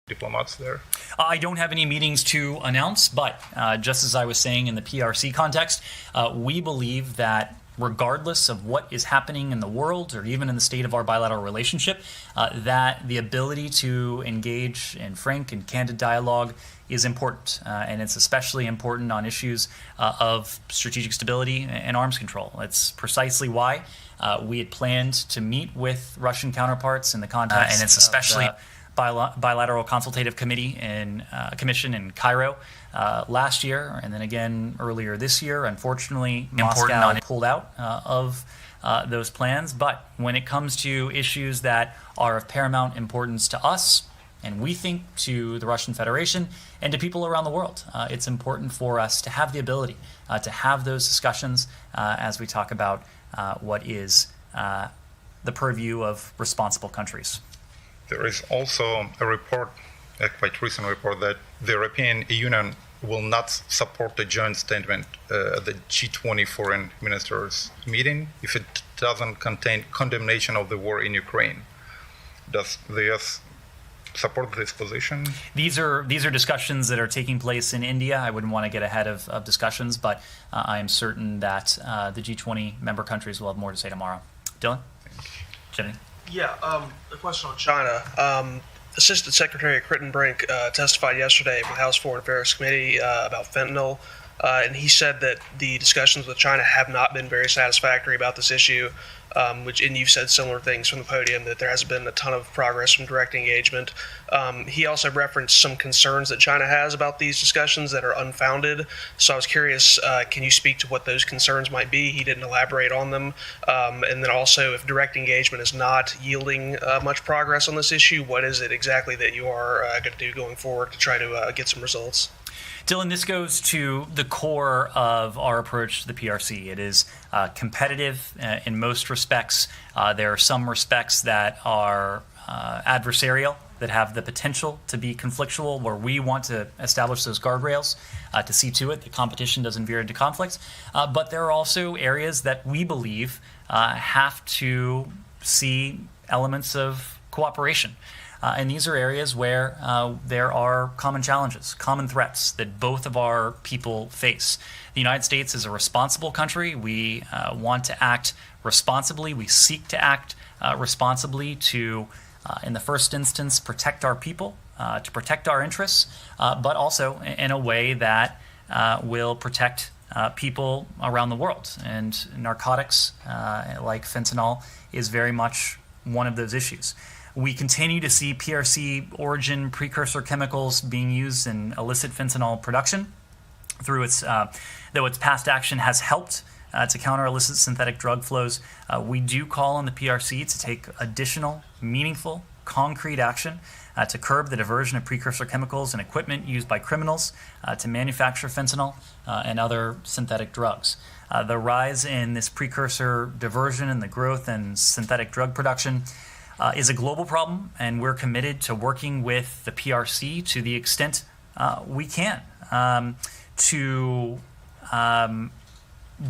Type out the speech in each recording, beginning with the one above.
diplomats there? I don't have any meetings to announce, but just as I was saying in the PRC context, we believe that regardless of what is happening in the world or even in the state of our bilateral relationship, that the ability to engage in frank and candid dialogue is important. And it's especially important on issues of strategic stability and arms control. It's precisely why we had planned to meet with Russian counterparts in the context and it's especially of the bilateral consultative commission in Cairo last year, and then again earlier this year. Unfortunately, Moscow pulled out of those plans. But when it comes to issues that are of paramount importance to us, and we think to the Russian Federation and to people around the world, it's important for us to have the ability to have those discussions as we talk about what is the purview of responsible countries. There is also a report, a quite recent report, that the European Union will not support the joint statement at the G20 foreign ministers meeting if it doesn't contain condemnation of the war in Ukraine. Does the US support this position? These are discussions that are taking place in India. I wouldn't want to get ahead of discussions, but I am certain that the G20 member countries will have more to say tomorrow. Dylan? Jenny? Yeah, a question on China. Assistant Secretary Crittenbrink testified yesterday for the House Foreign Affairs Committee about fentanyl, and he said that the discussions with China have not been very satisfactory about this issue, and you've said similar things from the podium, that there hasn't been a ton of progress from direct engagement. He also referenced some concerns that China has about these discussions that are unfounded. So I was curious, can you speak to what those concerns might be? He didn't elaborate on them. And then also, if direct engagement is not yielding much progress on this issue, what is it exactly that you are going to do going forward to try to get some results? Dylan, this goes to the core of our approach to the PRC. It is competitive in most respects. There are some respects that are adversarial, that have the potential to be conflictual, where we want to establish those guardrails to see to it that competition doesn't veer into conflict. But there are also areas that we believe have to see elements of cooperation. And these are areas where there are common challenges, common threats that both of our people face. The United States is a responsible country. We want to act responsibly. We seek to act responsibly to, in the first instance, protect our people, to protect our interests, but also in a way that will protect people around the world. And narcotics, like fentanyl, is very much one of those issues. We continue to see PRC origin precursor chemicals being used in illicit fentanyl production. Though its past action has helped to counter illicit synthetic drug flows, we do call on the PRC to take additional, meaningful, concrete action to curb the diversion of precursor chemicals and equipment used by criminals to manufacture fentanyl and other synthetic drugs. The rise in this precursor diversion and the growth in synthetic drug production is a global problem, and we're committed to working with the PRC to the extent we can to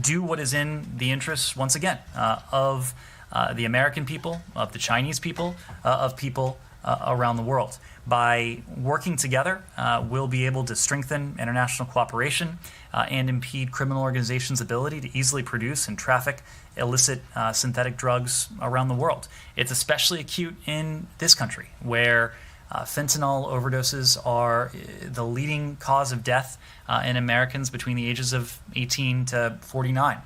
do what is in the interests, once again, of the American people, of the Chinese people, of people around the world. By working together, we'll be able to strengthen international cooperation and impede criminal organizations' ability to easily produce and traffic illicit synthetic drugs around the world. It's especially acute in this country, where fentanyl overdoses are the leading cause of death in Americans between the ages of 18 to 49.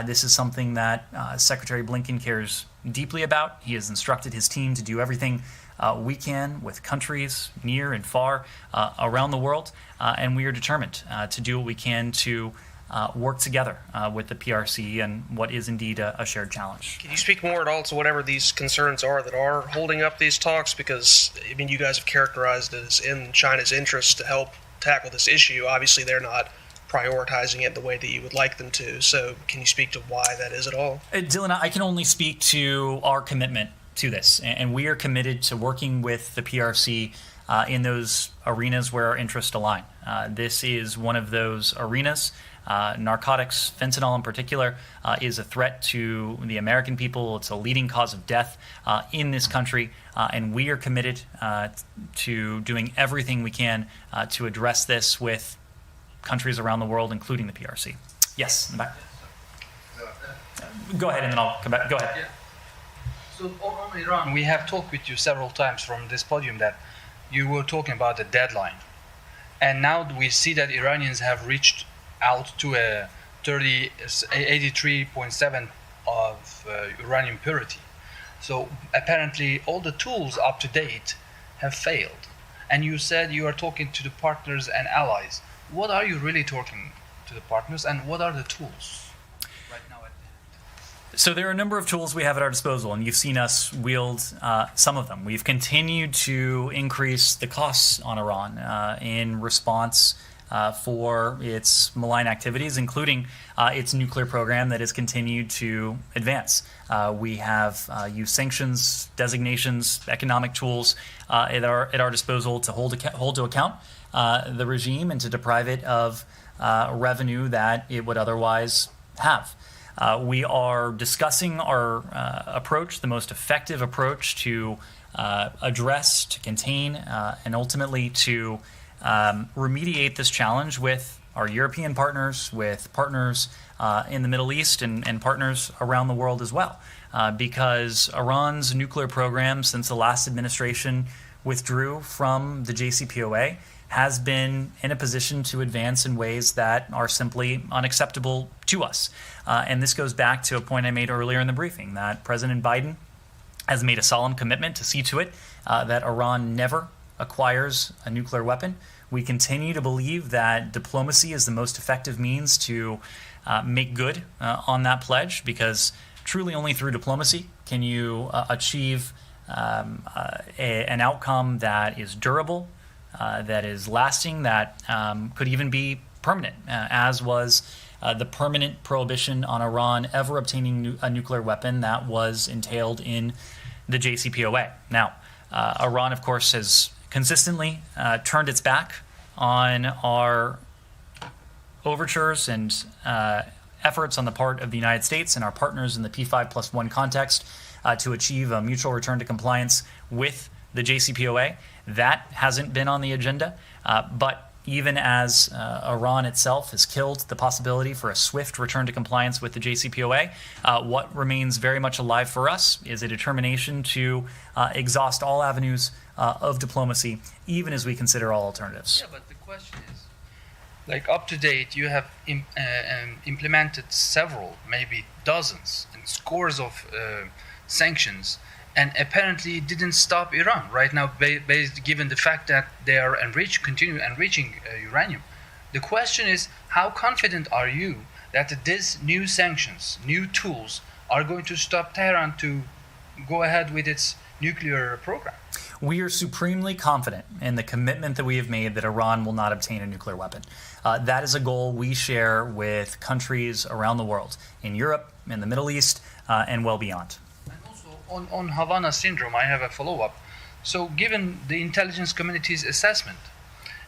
This is something that Secretary Blinken cares deeply about. He has instructed his team to do everything we can with countries near and far around the world, and we are determined to do what we can to work together with the PRC and what is indeed a shared challenge. Can you speak more at all to whatever these concerns are that are holding up these talks? Because, you guys have characterized it as in China's interest to help tackle this issue. Obviously, they're not prioritizing it the way that you would like them to. So can you speak to why that is at all? Dylan, I can only speak to our commitment to this, and we are committed to working with the PRC in those arenas where our interests align. This is one of those arenas Narcotics, fentanyl in particular, is a threat to the American people. It's a leading cause of death in this country, and we are committed to doing everything we can to address this with countries around the world, including the PRC. Yes, in the back. Go ahead, and then I'll come back. Go ahead. Yeah. So on Iran, we have talked with you several times from this podium that you were talking about the deadline. And now we see that Iranians have reached out to a 83.7 of uranium purity. So apparently all the tools up to date have failed. And you said you are talking to the partners and allies. What are you really talking to the partners, and what are the tools right now at hand? So there are a number of tools we have at our disposal, and you've seen us wield some of them. We've continued to increase the costs on Iran in response for its malign activities, including its nuclear program that has continued to advance. We have used sanctions, designations, economic tools at our disposal to hold to account the regime and to deprive it of revenue that it would otherwise have. We are discussing our approach, the most effective approach to address, to contain, and ultimately to remediate this challenge with our European partners, with partners in the Middle East, and partners around the world as well. Because Iran's nuclear program, since the last administration withdrew from the JCPOA, has been in a position to advance in ways that are simply unacceptable to us. And this goes back to a point I made earlier in the briefing, that President Biden has made a solemn commitment to see to it that Iran never acquires a nuclear weapon. We continue to believe that diplomacy is the most effective means to make good on that pledge, because truly only through diplomacy can you achieve an outcome that is durable, that is lasting, that could even be permanent, as was the permanent prohibition on Iran ever obtaining a nuclear weapon that was entailed in the JCPOA. Now, Iran, of course, has consistently turned its back on our overtures and efforts on the part of the United States and our partners in the P5+1 context to achieve a mutual return to compliance with the JCPOA. That hasn't been on the agenda, but even as Iran itself has killed the possibility for a swift return to compliance with the JCPOA, what remains very much alive for us is a determination to exhaust all avenues of diplomacy, even as we consider all alternatives. Yeah, but the question is, like, up to date, you have implemented several, maybe dozens and scores of sanctions, and apparently didn't stop Iran right now, given the fact that they are continue enriching uranium. The question is, how confident are you that these new sanctions, new tools, are going to stop Tehran to go ahead with its nuclear program? We are supremely confident in the commitment that we have made that Iran will not obtain a nuclear weapon. That is a goal we share with countries around the world, in Europe, in the Middle East, and well beyond. On Havana syndrome, I have a follow-up. So given the intelligence community's assessment,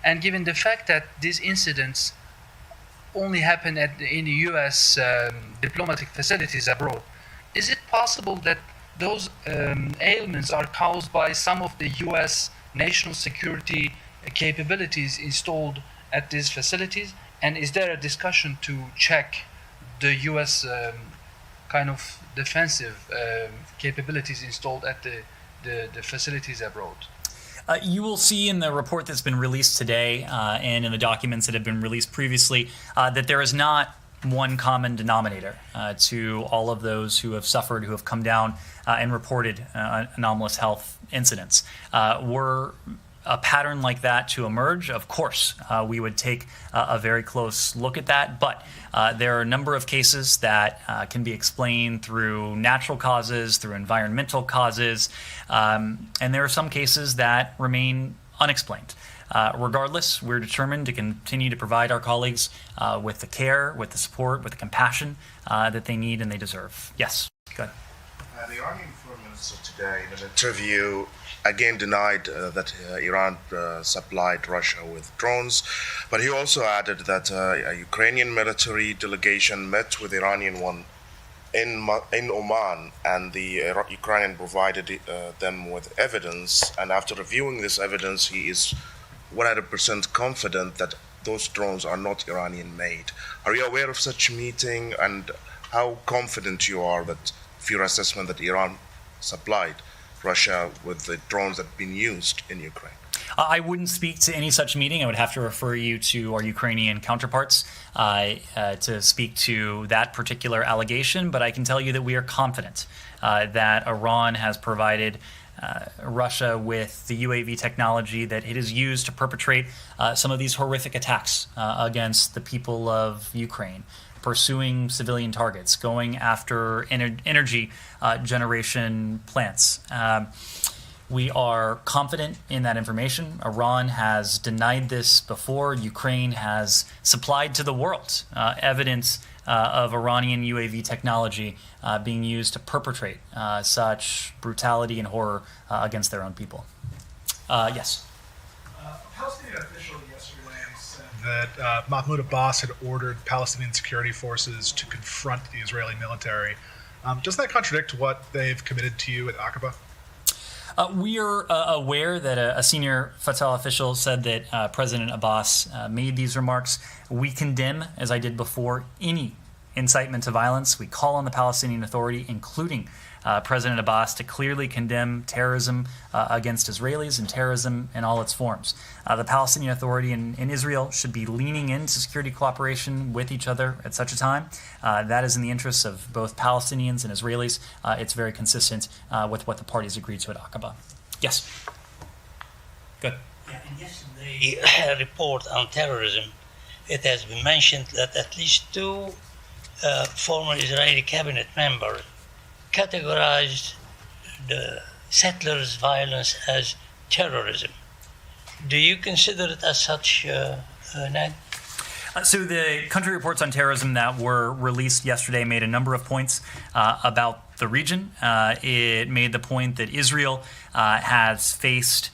and given the fact that these incidents only happen in the U.S. Diplomatic facilities abroad, is it possible that those ailments are caused by some of the U.S. national security capabilities installed at these facilities? And is there a discussion to check the U.S. kind of defensive capabilities installed at the facilities abroad? You will see in the report that's been released today and in the documents that have been released previously that there is not one common denominator to all of those who have suffered, who have come down and reported anomalous health incidents. Were a pattern like that to emerge, of course, we would take a very close look at that. But there are a number of cases that can be explained through natural causes, through environmental causes, and there are some cases that remain unexplained. Regardless, we're determined to continue to provide our colleagues with the care, with the support, with the compassion that they need and they deserve. Yes, go ahead. The Iranian Foreign Minister today, in an interview, again denied that Iran supplied Russia with drones, but he also added that a Ukrainian military delegation met with Iranian one in Oman, and the Ukrainian provided them with evidence, and after reviewing this evidence, he is 100% confident that those drones are not Iranian made. Are you aware of such meeting, and how confident you are that of your assessment that Iran supplied Russia with the drones that have been used in Ukraine? I wouldn't speak to any such meeting. I would have to refer you to our Ukrainian counterparts to speak to that particular allegation, but I can tell you that we are confident that Iran has provided Russia with the UAV technology that it has used to perpetrate some of these horrific attacks against the people of Ukraine, pursuing civilian targets, going after energy generation plants. We are confident in that information. Iran has denied this before. Ukraine has supplied to the world evidence of Iranian UAV technology being used to perpetrate such brutality and horror against their own people. Yes? A Palestinian official yesterday said that Mahmoud Abbas had ordered Palestinian security forces to confront the Israeli military. Doesn't that contradict what they've committed to you at Aqaba? We are aware that a senior Fatah official said that President Abbas made these remarks. We condemn, as I did before, any incitement to violence. We call on the Palestinian Authority, including President Abbas, to clearly condemn terrorism against Israelis and terrorism in all its forms. The Palestinian Authority and Israel should be leaning into security cooperation with each other at such a time. That is in the interests of both Palestinians and Israelis. It's very consistent with what the parties agreed to at Aqaba. Yes? Good. Yeah, in yesterday's report on terrorism, it has been mentioned that at least two former Israeli cabinet members categorized the settlers' violence as terrorism. Do you consider it as such, Ned? So the country reports on terrorism that were released yesterday made a number of points about the region. It made the point that Israel has faced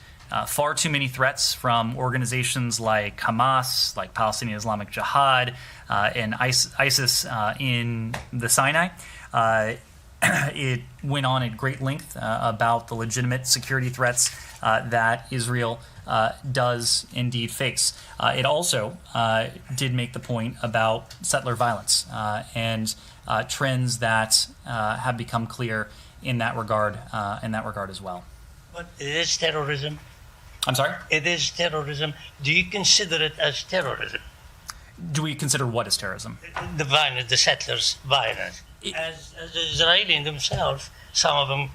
far too many threats from organizations like Hamas, like Palestinian Islamic Jihad, and ISIS in the Sinai. It went on at great length about the legitimate security threats that Israel does indeed face. It also did make the point about settler violence and trends that have become clear in that regard as well. But it is terrorism. I'm sorry? It is terrorism. Do you consider it as terrorism? Do we consider what is terrorism? The violence, the settlers' violence. As the Israelis themselves, some of them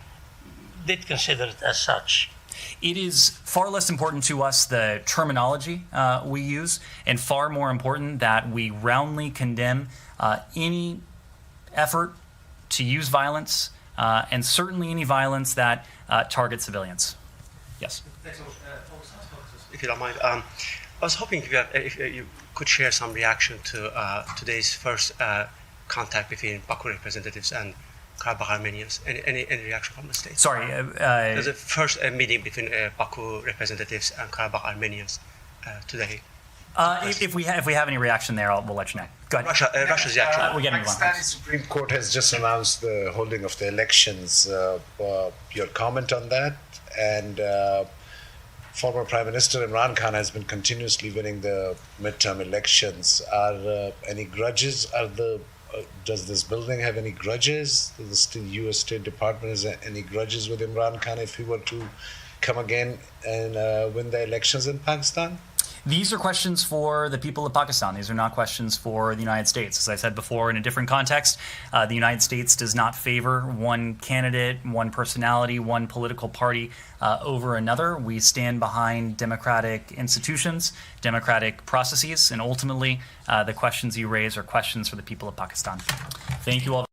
did consider it as such. It is far less important to us the terminology we use, and far more important that we roundly condemn any effort to use violence, and certainly any violence that targets civilians. Yes? Thanks so much. If you don't mind, I was hoping if you could share some reaction to today's first contact between Baku representatives and Karabakh Armenians. Any reaction from the state? Sorry. There's a first meeting between Baku representatives and Karabakh Armenians today. If we have any reaction there, we'll let you know. Go ahead. Russia's reaction. We're getting Pakistani Supreme Court has just announced the holding of the elections. Your comment on that? And former Prime Minister Imran Khan has been continuously winning the midterm elections. Are any grudges? Does this building have any grudges? Does the U.S. State Department has any grudges with Imran Khan if he were to come again and win the elections in Pakistan? These are questions for the people of Pakistan. These are not questions for the United States. As I said before, in a different context, the United States does not favor one candidate, one personality, one political party over another. We stand behind democratic institutions, democratic processes, and ultimately the questions you raise are questions for the people of Pakistan. Thank you all.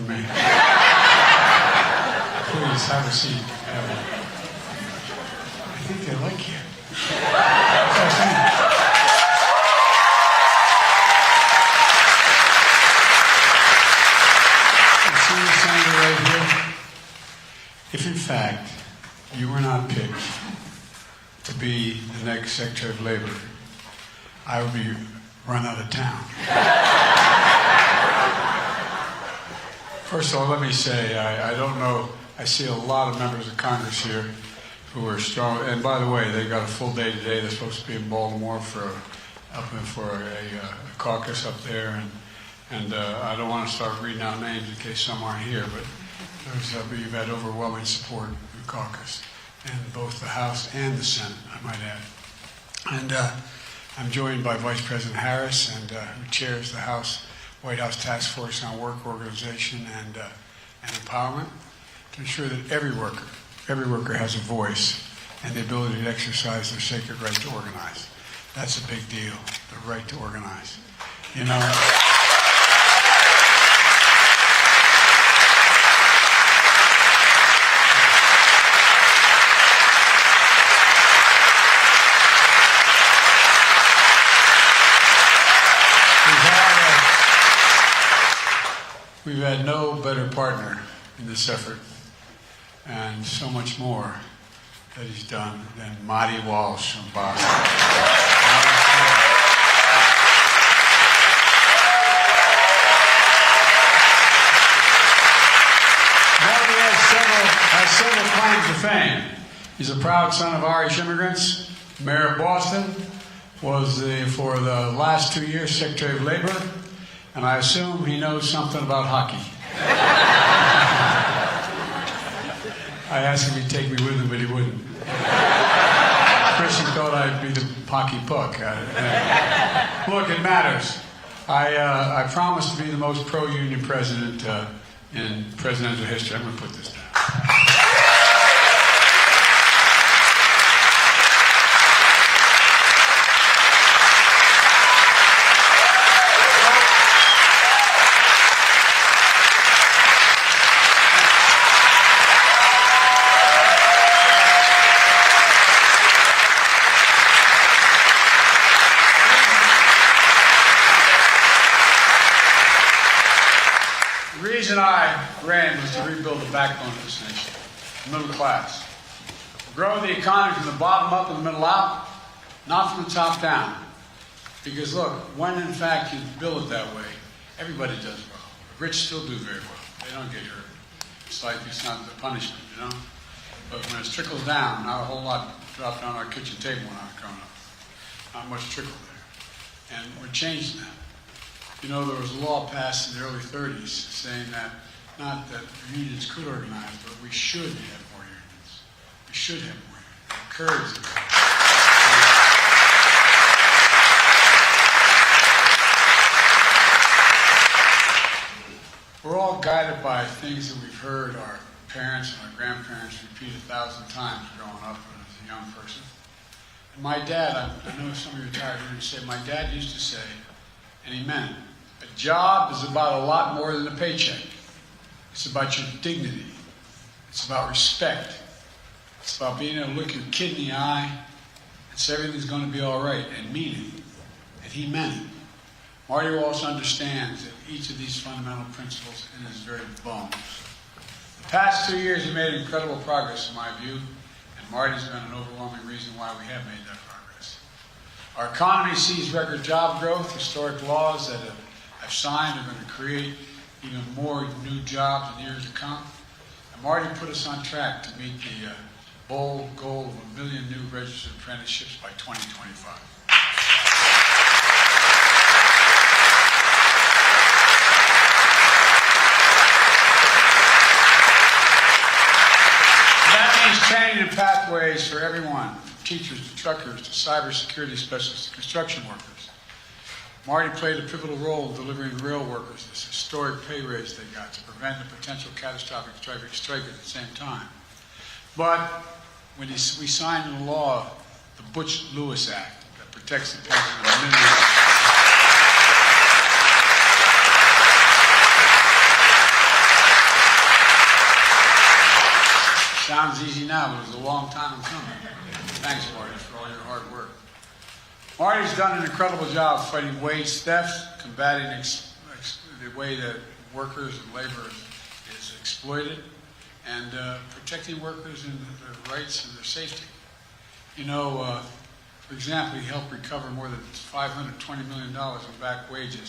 from me. Please have a seat. I think they like you. See the senator right here? If in fact you were not picked to be the next Secretary of Labor, I would be run out of town. First of all, let me say, I don't know, I see a lot of members of Congress here who are strong, and by the way, they got a full day today. They're supposed to be in Baltimore for a caucus up there, and I don't want to start reading out names in case some aren't here, but you've had overwhelming support in the caucus, in both the House and the Senate, I might add. And I'm joined by Vice President Harris, who chairs the White House Task Force on Work Organization and Empowerment, to ensure that every worker has a voice and the ability to exercise their sacred right to organize. That's a big deal, the right to organize. You know. We've had no better partner in this effort, and so much more that he's done than Marty Walsh from Boston. Marty has several claims to fame. He's a proud son of Irish immigrants, mayor of Boston, was for the last 2 years Secretary of Labor, and I assume he knows something about hockey. I asked him if he'd take me with him, but he wouldn't. First he thought I'd be the hockey puck. Look, it matters. I promised to be the most pro-union president in presidential history. I'm going to put this down. The reason I ran was to rebuild the backbone of this nation, the middle class. Grow the economy from the bottom up and the middle out, not from the top down. Because look, when in fact you build it that way, everybody does well. The rich still do very well. They don't get hurt. It's like it's not the punishment, you know? But when it trickles down, not a whole lot dropped on our kitchen table when I was growing up. Not much trickle there. And we're changing that. You know, there was a law passed in the early 30s saying that, not that unions could organize, but we should have more unions. We should have more unions. Encourage them. We're all guided by things that we've heard our parents and our grandparents repeat 1,000 times growing up as a young person. And my dad, I know some of you retired here and say, my dad used to say, and he meant it, a job is about a lot more than a paycheck. It's about your dignity. It's about respect. It's about being able to look your kid in the eye and say everything's going to be all right and mean it. And he meant it. Marty Walsh understands that each of these fundamental principles in his very bones. The past 2 years have made incredible progress in my view, and Marty's been an overwhelming reason why we have made that progress. Our economy sees record job growth. Historic laws that I've signed are going to create even more new jobs in years to come. And Marty put us on track to meet the bold goal of 1 million new registered apprenticeships by 2025. That means training and pathways for everyone, from teachers to truckers to cybersecurity specialists to construction workers. Marty played a pivotal role in delivering rail workers this historic pay raise they got to prevent a potential catastrophic strike at the same time. But when we signed into law the Butch-Lewis Act that protects the pension of millions. Sounds easy now, but it was a long time coming. Thanks, Marty, for all your hard work. Marty's done an incredible job fighting wage theft, combating the way that workers and labor is exploited, and protecting workers and their rights and their safety. You know, for example, he helped recover more than $520 million in back wages